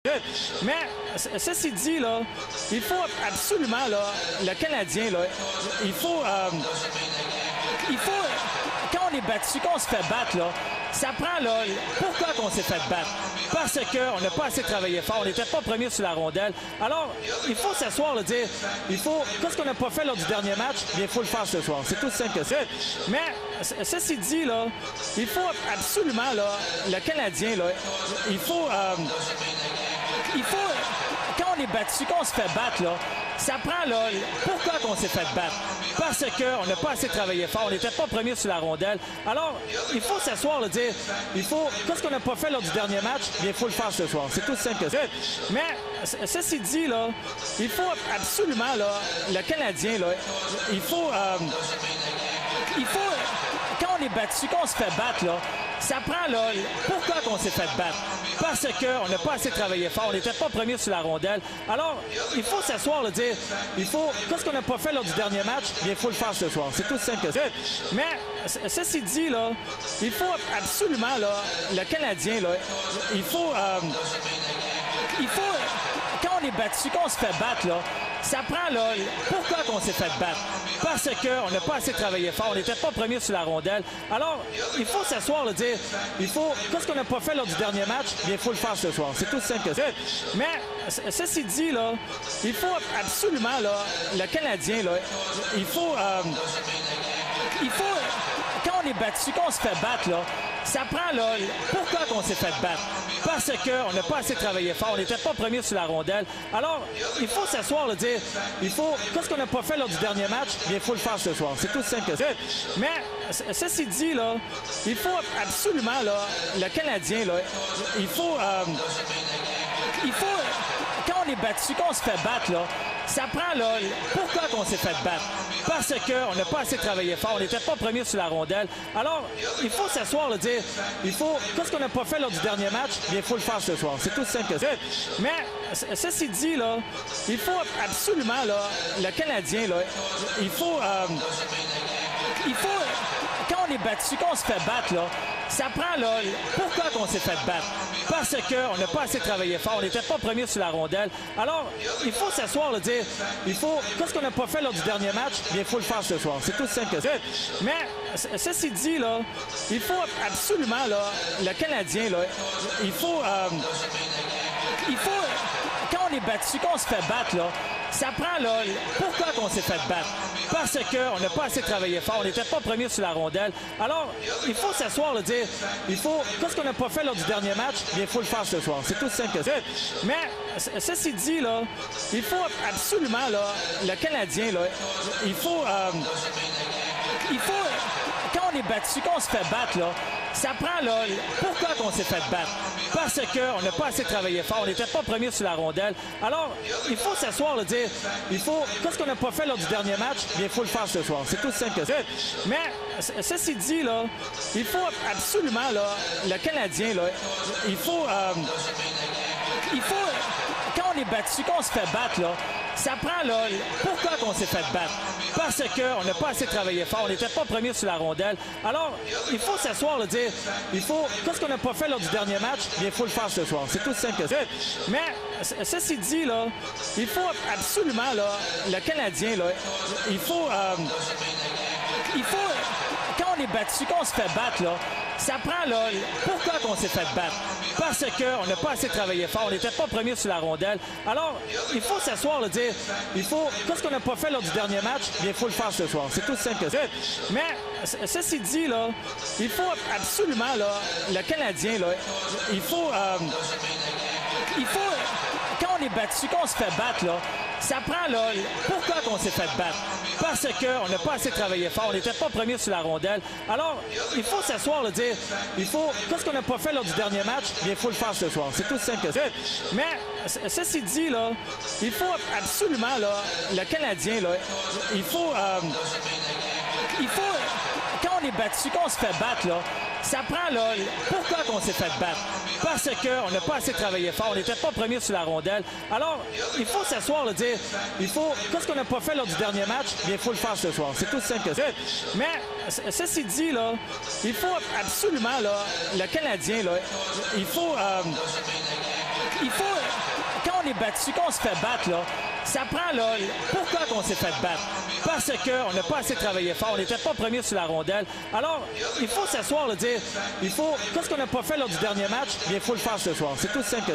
Mais ceci dit, là, il faut absolument, là, le Canadien, là, il faut, quand on est battu, quand on se fait battre, là, ça prend, là, pourquoi qu'on s'est fait battre? Parce qu'on n'a pas assez travaillé fort, on n'était pas premier sur la rondelle. Alors, il faut s'asseoir, dire, qu'est-ce qu'on n'a pas fait lors du dernier match, il faut le faire ce soir. C'est tout simple que ça. Mais, ceci dit, là, il faut absolument, là, le Canadien, là, il faut, quand on est battu, quand on se fait battre, là, ça prend, là, pourquoi qu'on s'est fait battre? Parce qu'on n'a pas assez travaillé fort, on n'était pas premier sur la rondelle. Alors, il faut s'asseoir, dire, qu'est-ce qu'on n'a pas fait lors du dernier match, il faut le faire ce soir. C'est tout simple que ça. Mais, ceci dit, là, il faut absolument, là, le Canadien, là, il faut, quand on est battu, quand on se fait battre, là, ça prend, là, pourquoi qu'on s'est fait battre? Parce qu'on n'a pas assez travaillé fort, on n'était pas premier sur la rondelle. Alors, il faut s'asseoir, dire, qu'est-ce qu'on n'a pas fait lors du dernier match, il faut le faire ce soir. C'est tout simple que ça. Mais, ceci dit, là, il faut absolument, là, le Canadien, là, il faut, quand on est battu, quand on se fait battre, là, ça prend, là, pourquoi qu'on s'est fait battre? Parce qu'on n'a pas assez travaillé fort, on n'était pas premier sur la rondelle. Alors, il faut s'asseoir, dire, qu'est-ce qu'on n'a pas fait lors du dernier match, il faut le faire ce soir. C'est tout simple que ça. Mais, ceci dit, là, il faut absolument, là, le Canadien, là, il faut, quand on est battu, quand on se fait battre, là, ça prend, là, pourquoi qu'on s'est fait battre? Parce qu'on n'a pas assez travaillé fort, on n'était pas premier sur la rondelle. Alors, il faut s'asseoir, dire, qu'est-ce qu'on n'a pas fait lors du dernier match, il faut le faire ce soir. C'est tout simple que ça. Mais, ceci dit, là, il faut absolument, là, le Canadien, là, il faut, quand on est battu, quand on se fait battre, là, ça prend, là, pourquoi qu'on s'est fait battre? Parce qu'on n'a pas assez travaillé fort, on n'était pas premier sur la rondelle. Alors, il faut s'asseoir, dire, qu'est-ce qu'on n'a pas fait lors du dernier match, il faut le faire ce soir. C'est tout simple que ça. Mais, ceci dit, là, il faut absolument, là, le Canadien, là, il faut, quand on est battu, quand on se fait battre, là, ça prend, là, pourquoi qu'on s'est fait battre? Parce qu'on n'a pas assez travaillé fort, on n'était pas premier sur la rondelle. Alors, il faut s'asseoir, dire, qu'est-ce qu'on n'a pas fait lors du dernier match, il faut le faire ce soir. C'est tout simple que ça. Mais, ceci dit, là, il faut absolument, là, le Canadien, là, il faut, quand on est battu, quand on se fait battre, là, ça prend, là, pourquoi qu'on s'est fait battre? Parce qu'on n'a pas assez travaillé fort, on n'était pas premier sur la rondelle. Alors, il faut s'asseoir, dire, qu'est-ce qu'on n'a pas fait lors du dernier match, il faut le faire ce soir. C'est tout simple que ça. Mais, ceci dit, là, il faut absolument, là, le Canadien, là, il faut, quand on est battu, quand on se fait battre, là, ça prend, là, pourquoi qu'on s'est fait battre? Parce qu'on n'a pas assez travaillé fort, on n'était pas premier sur la rondelle. Alors, il faut s'asseoir, dire, qu'est-ce qu'on n'a pas fait lors du dernier match, il faut le faire ce soir. C'est tout simple que ça. Mais, ceci dit, là, il faut absolument, là, le Canadien, là, il faut, quand on est battu, quand on se fait battre, là, ça prend, là, pourquoi qu'on s'est fait battre? Parce qu'on n'a pas assez travaillé fort, on n'était pas premier sur la rondelle. Alors, il faut s'asseoir, dire, qu'est-ce qu'on n'a pas fait lors du dernier match, il faut le faire ce soir. C'est tout simple que ça. Mais, ceci dit, là, il faut absolument, là, le Canadien, là, il faut, quand on est battu, quand on se fait battre, là, ça prend, là, pourquoi qu'on s'est fait battre? Parce qu'on n'a pas assez travaillé fort, on n'était pas premier sur la rondelle. Alors, il faut s'asseoir, dire, qu'est-ce qu'on n'a pas fait lors du dernier match, il faut le faire ce soir. C'est tout simple que ça. Mais, ceci dit, là, il faut absolument, là, le Canadien, là, il faut, quand on est battu, quand on se fait battre, là, ça prend, là, pourquoi qu'on s'est fait battre? Parce qu'on n'a pas assez travaillé fort, on n'était pas premier sur la rondelle. Alors, il faut s'asseoir, dire, qu'est-ce qu'on n'a pas fait lors du dernier match, il faut le faire ce soir. C'est tout simple que ça. Mais, ceci dit, là, il faut absolument, là, le Canadien, là, il faut, quand on est battu, quand on se fait battre, là, ça prend, là, pourquoi qu'on s'est fait battre? Parce qu'on n'a pas assez travaillé fort, on n'était pas premier sur la rondelle. Alors, il faut s'asseoir, dire, qu'est-ce qu'on n'a pas fait lors du dernier match, il faut le faire ce soir. C'est tout simple que ça. Mais, ceci dit, là, il faut absolument, là, le Canadien, là, il faut, il faut, quand on est battu, quand on se fait battre, là, ça prend, là, pourquoi qu'on s'est fait battre? Parce qu'on n'a pas assez travaillé fort, on n'était pas premier sur la rondelle. Alors, il faut s'asseoir, dire, qu'est-ce qu'on n'a pas fait lors du dernier match? Bien, il faut le faire ce soir. C'est tout simple que